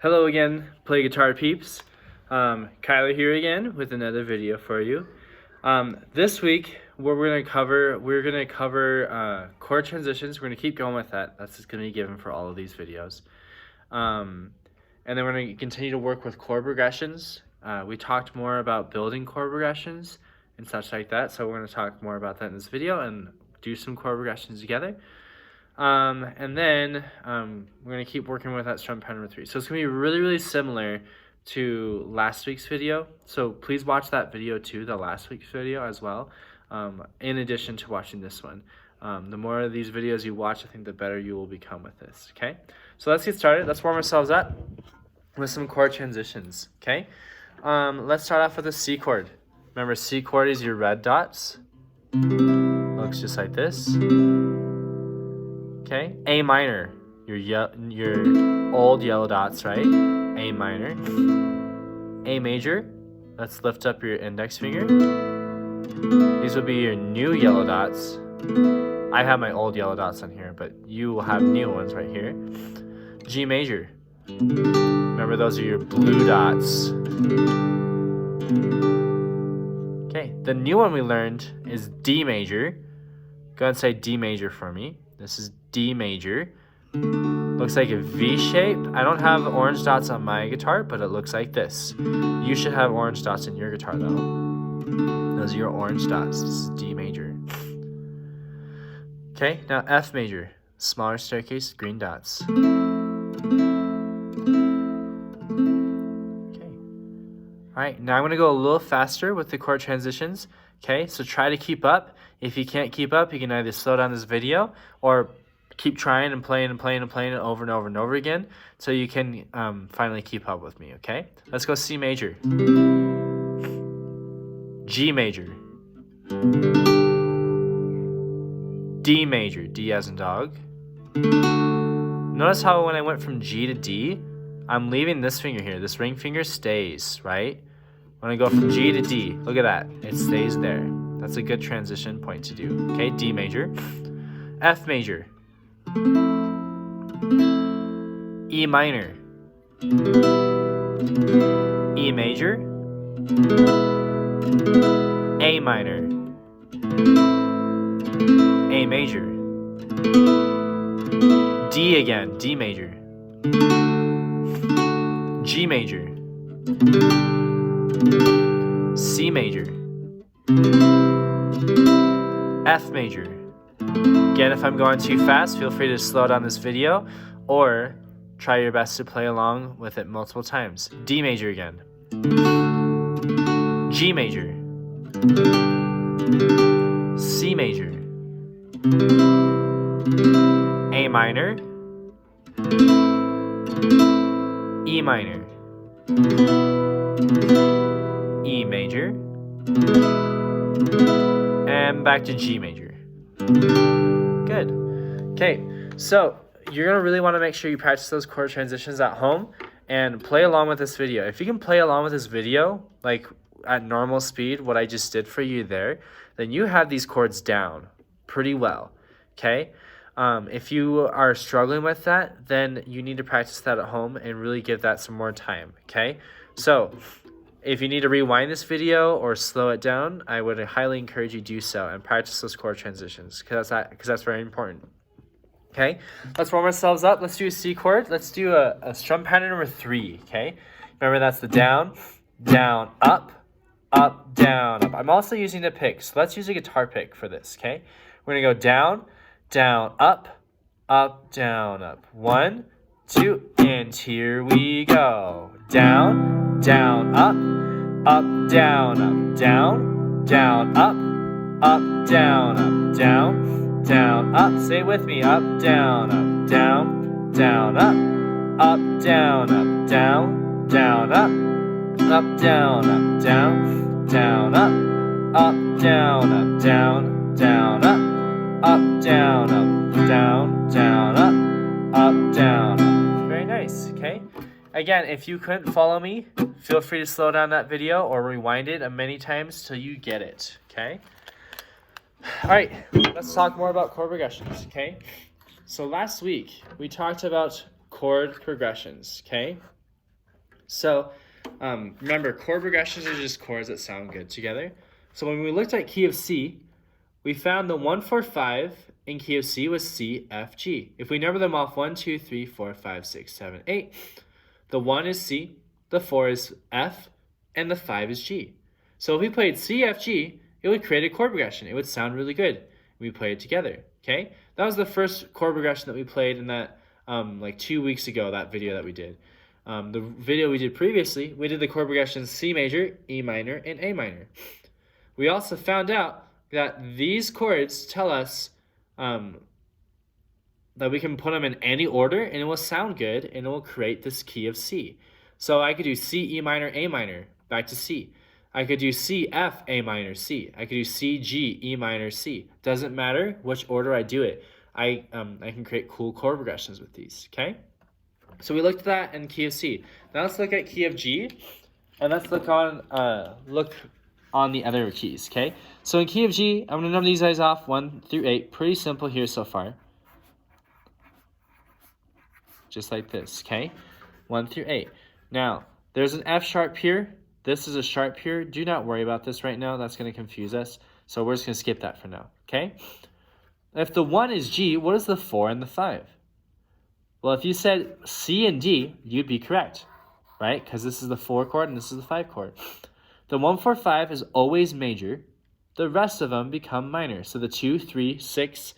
Hello again, Play Guitar Peeps. Kyler here again with another video for you. This week, what we're gonna cover chord transitions. We're gonna keep going with that. That's just gonna be given for all of these videos. And then we're gonna continue to work with chord progressions. We talked more about building chord progressions and such like that. So we're gonna talk more about that in this video and do some chord progressions together. And then we're going to keep working with that strum pattern number 3. So it's going to be really similar to last week's video. So please watch that video too, the last week's video as well, in addition to watching this one. The more of these videos you watch, I think the better you will become with this, okay? So let's get started. Let's warm ourselves up with some chord transitions, okay? Let's start off with a C chord. Remember, C chord is your red dots. Looks just like this. Okay, A minor, your old yellow dots, right? A minor. A major, let's lift up your index finger. These will be your new yellow dots. I have my old yellow dots on here, but you will have new ones right here. G major. Remember, those are your blue dots. Okay, the new one we learned is D major. Go ahead and say D major for me. This is D major. Looks like a V shape. I don't have orange dots on my guitar, but it looks like this. You should have orange dots in your guitar though. Those are your orange dots. This is D major. Okay, now F major. Smaller staircase, green dots. Okay. Alright, now I'm going to go a little faster with the chord transitions. Okay, so try to keep up. If you can't keep up, you can either slow down this video or keep trying and playing it over and over and over again so you can finally keep up with me, okay? Let's go C major. G major. D major, D as in dog. Notice how when I went from G to D, I'm leaving this finger here. This ring finger stays, right? When I go from G to D, look at that. It stays there. That's a good transition point to do. Okay, D major. F major. E minor. E major. A minor. A major. D again, D major. G major. C major. F major. Again, if I'm going too fast, feel free to slow down this video or try your best to play along with it multiple times. D major again. G major. C major. A minor. E minor. E major. And back to G major. Good. Okay, so you're going to really want to make sure you practice those chord transitions at home and play along with this video. If you can play along with this video, like at normal speed, what I just did for you there, then you have these chords down pretty well, okay? If you are struggling with that, then you need to practice that at home and really give that some more time, okay? So if you need to rewind this video or slow it down, I would highly encourage you to do so and practice those chord transitions because that's very important. Okay, let's warm ourselves up. Let's do a C chord. Let's do a strum pattern number 3, okay? Remember, that's the down, down, up, up, down, up. I'm also using a pick, so let's use a guitar pick for this, okay? We're going to go down, down, up, down, up. 1, 2, and here we go. Down, down, up, down, up, down, down, up, down, up, down, down, up. Say it with me. Up, down, down, down, up, down, down, down, up, down, down, down, up, down, down, down, up, down, down, down, up, down, up. Very nice, okay? Again, if you couldn't follow me, feel free to slow down that video or rewind it many times till you get it, okay? All right, let's talk more about chord progressions, okay? So last week, we talked about chord progressions, okay? So remember, chord progressions are just chords that sound good together. So when we looked at key of C, we found the 1, 4, 5 in key of C was C, F, G. If we number them off 1, 2, 3, 4, 5, 6, 7, 8, the 1 is C, the 4 is F, and the 5 is G. So if we played C, F, G, it would create a chord progression. It would sound really good. We played it together, okay? That was the first chord progression that we played in that like 2 weeks ago, that video that we did. The video we did previously, we did the chord progressions C major, E minor, and A minor. We also found out that these chords tell us that we can put them in any order and it will sound good and it will create this key of C. So I could do C, E minor, A minor, back to C. I could do C, F, A minor, C. I could do C, G, E minor, C. Doesn't matter which order I do it. I can create cool chord progressions with these, okay? So we looked at that in key of C. Now let's look at key of G, and let's look on the other keys, okay? So in key of G, I'm going to number these guys off 1 through 8. Pretty simple here so far. Just like this, okay? 1 through 8. Now, there's an F sharp here. This is a sharp here. Do not worry about this right now. That's going to confuse us. So we're just going to skip that for now, okay? If the 1 is G, what is the 4 and the 5? Well, if you said C and D, you'd be correct, right? Because this is the 4 chord and this is the 5 chord. The 1, 4, 5 is always major. The rest of them become minor. So the 2, 3, 6,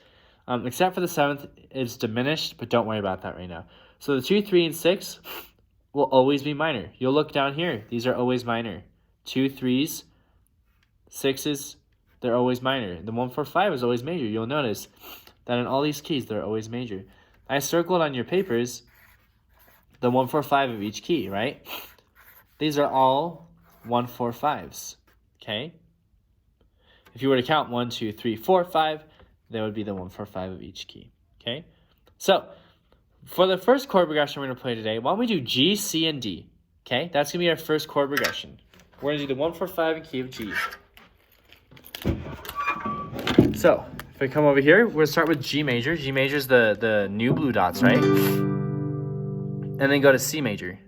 except for the 7th, is diminished, but don't worry about that right now. So the 2, 3, and 6 will always be minor. You'll look down here. These are always minor. 2, 3s, 6s, they're always minor. The 1, 4, 5 is always major. You'll notice that in all these keys, they're always major. I circled on your papers the 1, 4, 5 of each key, right? These are all 1, 4, 5s, okay? If you were to count 1, 2, 3, 4, 5, that would be the 1, 4, 5 of each key, okay? So, for the first chord progression we're going to play today, why don't we do G, C, and D, okay? That's going to be our first chord progression. We're going to do the 1, 4, 5 in key of G. So, if I come over here, we're going to start with G major. G major is the new blue dots, right? And then go to C major.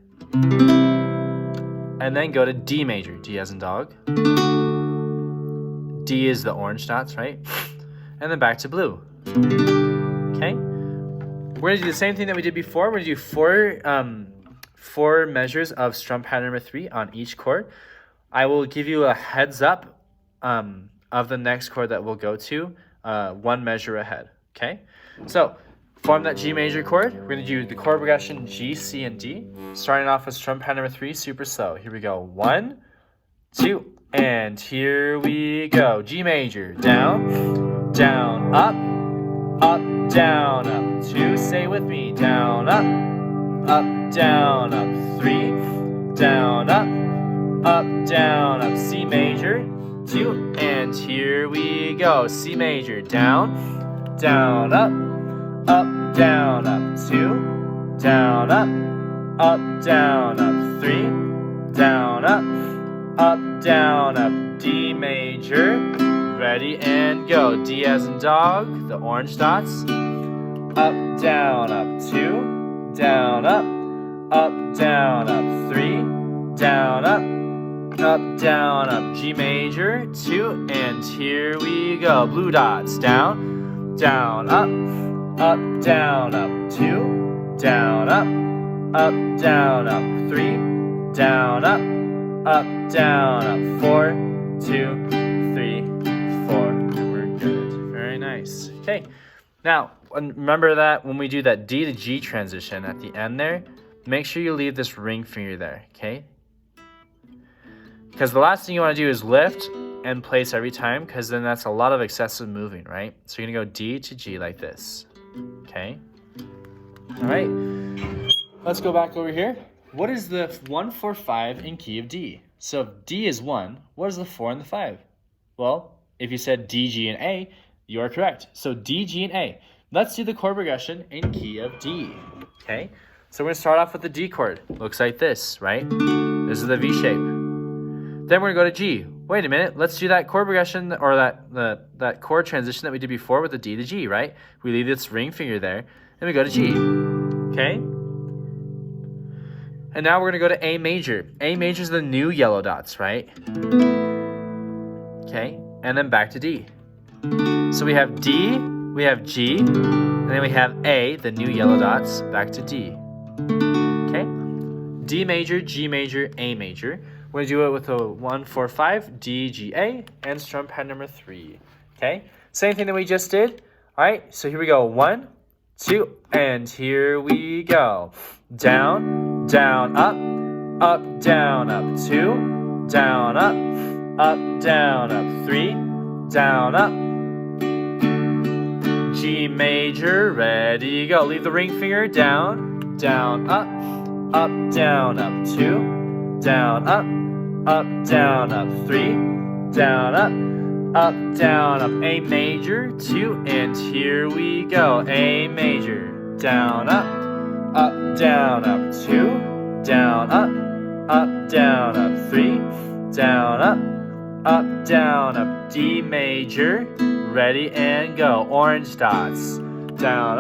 And then go to D major. D as in dog. D is the orange dots, right? And then back to blue. Okay? We're going to do the same thing that we did before. We're going to do four measures of strum pattern number 3 on each chord. I will give you a heads up of the next chord that we'll go to 1 measure ahead. Okay? So, form that G major chord. We're going to do the chord progression G, C, and D. Starting off with strum pattern number 3, super slow. Here we go. 1, 2, and here we go. G major. Down, down, up, up, down, up. 2, say with me. Down, up, down, up. 3, down, up, down, up. C major. 2, and here we go. C major. Down, down, up, down, up. 2, down, up, down, up. 3, down, up, down, up. D major. Ready and go. D as in dog, the orange dots. Up, down, up. 2, down, up, down, up. 3, down, up, down, up. G major. 2, and here we go. Blue dots. Down, down, up, down, up. 2, down, up, down, up. 3, down, up, down, up. 4, 2, 3, 4. We're good. Very nice. Okay. Now, remember that when we do that D to G transition at the end there, make sure you leave this ring finger there, okay? Because the last thing you want to do is lift and place every time, because then that's a lot of excessive moving, right? So you're going to go D to G like this, okay? All right. Let's go back over here. What is the 1, 4, 5 in key of D? So if D is 1, what is the 4 and the 5? Well, if you said D, G, and A, you are correct. So D, G, and A. Let's do the chord progression in key of D, okay? So we're going to start off with the D chord. Looks like this, right? This is the V shape. Then we're going to go to G. Wait a minute, let's do that chord progression, or that chord transition that we did before with the D to G, right? We leave this ring finger there, and we go to G, okay? And now we're going to go to A major. A major is the new yellow dots, right? Okay, and then back to D. So we have D, we have G, and then we have A, the new yellow dots, back to D. Okay, D major, G major, A major. We're going to do it with a 1, 4, 5, D, G, A, and strum pad number 3. Okay, same thing that we just did. All right, so here we go. 1, 2, and here we go. Down, down, up, down, up. 2, down, up, down, up. 3, down, up. G major, ready, go. Leave the ring finger down, down, up, down, up. 2, down, up, down, up. 3, down, up, down, up. A major, 2, and here we go. A major, down, up, down, up. 2, down, up, down, up. 3, down, up, down, up. D major, ready and go. Orange dots, down,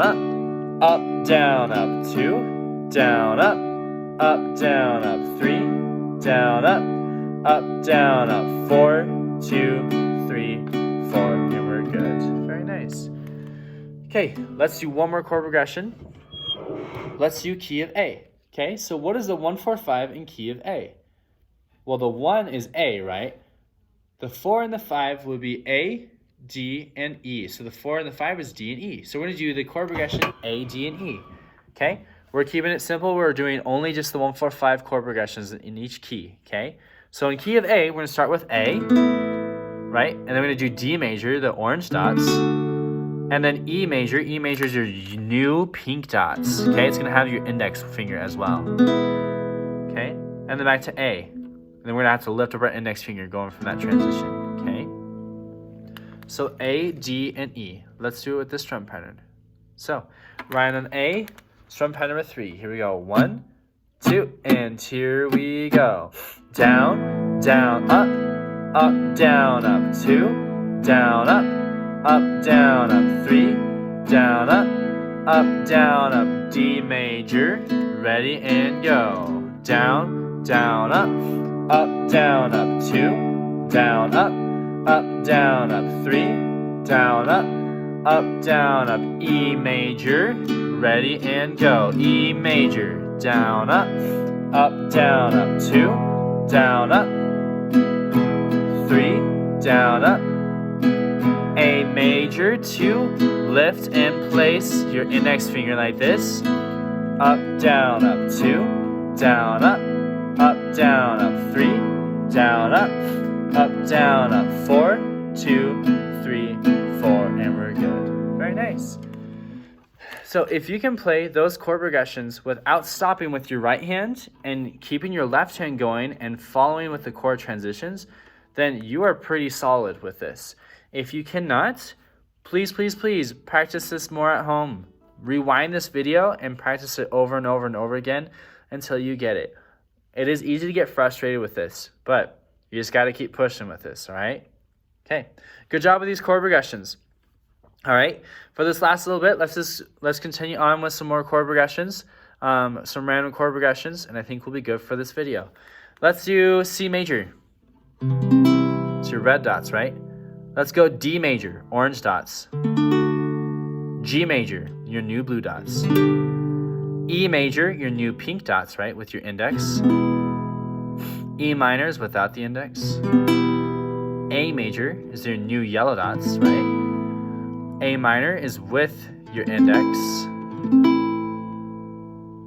up, down, up. 2, down, up, down, up. 3, down, up, down, up. 4, 2, 3, 4, and we're good. Very nice. Okay, let's do one more chord progression. Let's do key of A. Okay, so what is the 1, 4, 5 in key of A? Well, the 1 is A, right? The 4 and the 5 would be A, D, and E. So the 4 and the 5 is D and E. So we're going to do the chord progression A, D, and E. Okay, we're keeping it simple. We're doing only just the 1, 4, 5 chord progressions in each key. Okay, so in key of A, we're going to start with A, right? And then we're going to do D major, the orange dots. And then E major. E major is your new pink dots. Okay, it's going to have your index finger as well. Okay, and then back to A. And then we're going to have to lift up our index finger going from that transition. Okay, so A, D, and E. Let's do it with this strum pattern. So, right on A, strum pattern number 3. Here we go. 1, 2, and here we go. Down, down, up, down, up. 2, down, up, down, up. 3, down, up, down, up. D major, ready and go. Down, down, up, down, up. 2, down, up, down, up. 3, down, up, down, up. E major, ready and go. E major, down, up, down, up. 2, down, up. 3, down, up. A major, 2, lift and place your index finger like this. Down, up. 2, down, up, down, up. 3, down, up, down, up. 4, 2, 3, 4, and we're good. Very nice. So if you can play those chord progressions without stopping with your right hand and keeping your left hand going and following with the chord transitions, then you are pretty solid with this. If you cannot, please, please, please practice this more at home. Rewind this video and practice it over and over and over again until you get it. It is easy to get frustrated with this, but you just got to keep pushing with this, all right? Okay, good job with these chord progressions. All right, for this last little bit, let's continue on with some more chord progressions, some random chord progressions, and I think we'll be good for this video. Let's do C major. It's your red dots, right? Let's go D major, orange dots. G major, your new blue dots. E major, your new pink dots, right, with your index. E minor is without the index. A major is your new yellow dots, right? A minor is with your index.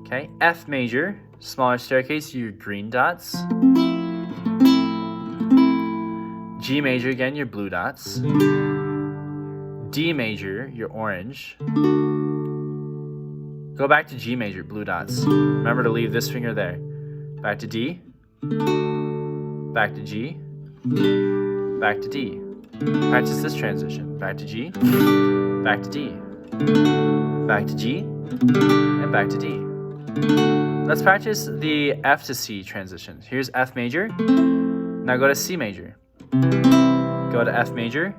Okay, F major, smaller staircase, your green dots. G major, again, your blue dots. D major, your orange. Go back to G major, blue dots. Remember to leave this finger there. Back to D. Back to G. Back to D. Practice this transition. Back to G. Back to D. Back to G. And back to D. Let's practice the F to C transition. Here's F major. Now go to C major. Go to F major.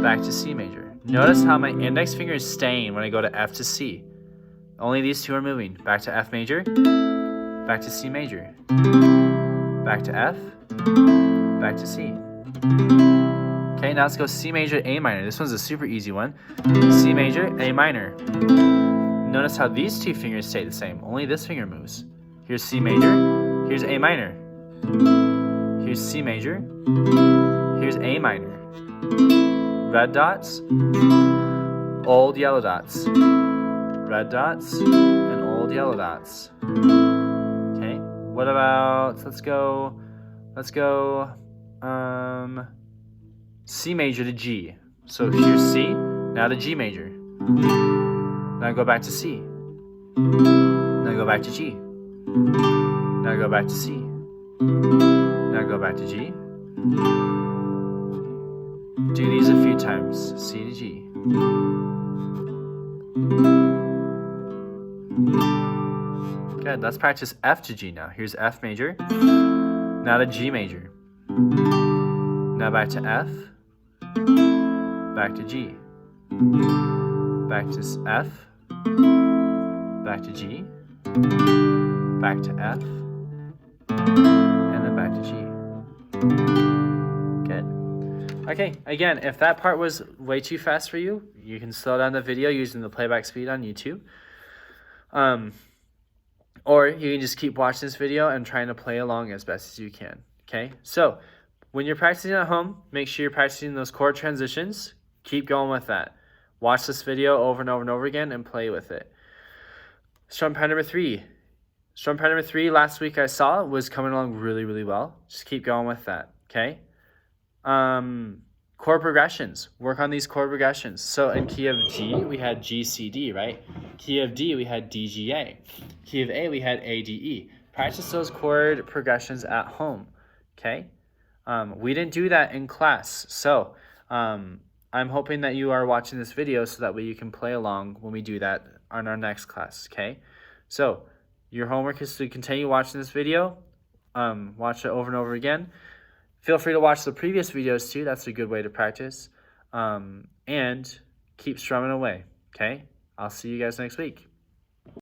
Back to C major. Notice how my index finger is staying when I go to F to C. Only these two are moving. Back to F major. back to C major, back to F, back to C. Okay, now let's go C major, A minor. This one's a super easy one. C major, A minor. Notice how these two fingers stay the same, only this finger moves. Here's C major, here's A minor. Here's C major, here's A minor. Red dots, old yellow dots. Red dots and old yellow dots. Okay, what about, let's go C major to G. So here's C, now to G major. Now go back to C. Now go back to G. Now go back to C. Now go back to G. Do these a few times. C to G. Good, let's practice F to G now. Here's F major. Now to G major. Now back to F. Back to G. Back to F. Back to G. Back to F. And then back to G. Good. Okay, again, if that part was way too fast for you, you can slow down the video using the playback speed on YouTube. Or you can just keep watching this video and trying to play along as best as you can. Okay, so when you're practicing at home, make sure you're practicing those chord transitions. Keep going with that. Watch this video over and over and over again and play with it. Strum pattern number 3. Strum pattern number 3 last week I saw was coming along really, really well. Just keep going with that, okay? Chord progressions. Work on these chord progressions. So in key of G, we had G, C, D, right? Key of D, we had D, G, A. Key of A, we had A, D, E. Practice those chord progressions at home, okay? We didn't do that in class. So I'm hoping that you are watching this video so that way you can play along when we do that on our next class, okay? So your homework is to continue watching this video. Watch it over and over again. Feel free to watch the previous videos too. That's a good way to practice. And keep strumming away, okay? I'll see you guys next week.